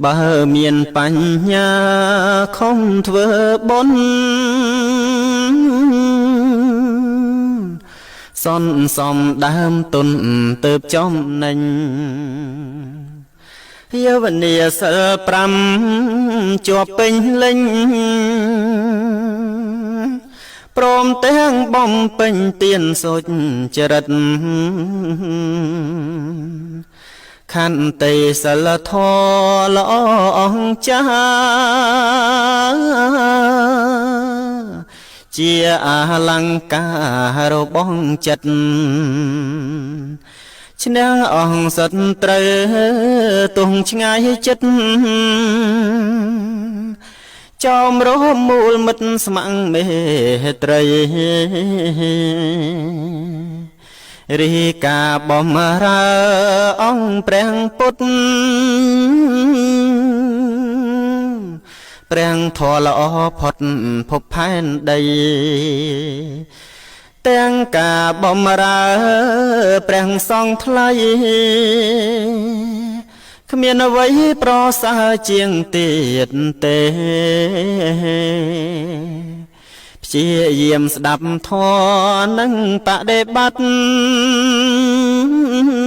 បើមានបញ្ញាខំធ្វើបុណ្យសន្សំដើមទុនទៅចំណេញយាវនាសិល5ជាប់ពេញលេញព្រមទាំងបំពេញទានសុចរិតខន្តីសិលធម៌ល្អអង្គចាជាអលង្ការរបស់ចិត្តឈ្នះអង្គសត្រូវទងឆ្ងាយចិត្តចោមរមមូលមិត្តស្ម័គ្រមេត្រីរីកាបំរើអង្គព្រះពុទ្ធព្រះធម៌ល្អផុតភពផែនដីទាំងការបំរើព្រះសង្ឃថ្លៃគ្មានអ្វីប្រសើរជាងទៀតទេព្យាយាមស្ដាប់ធម៌និងបដិបត្តិ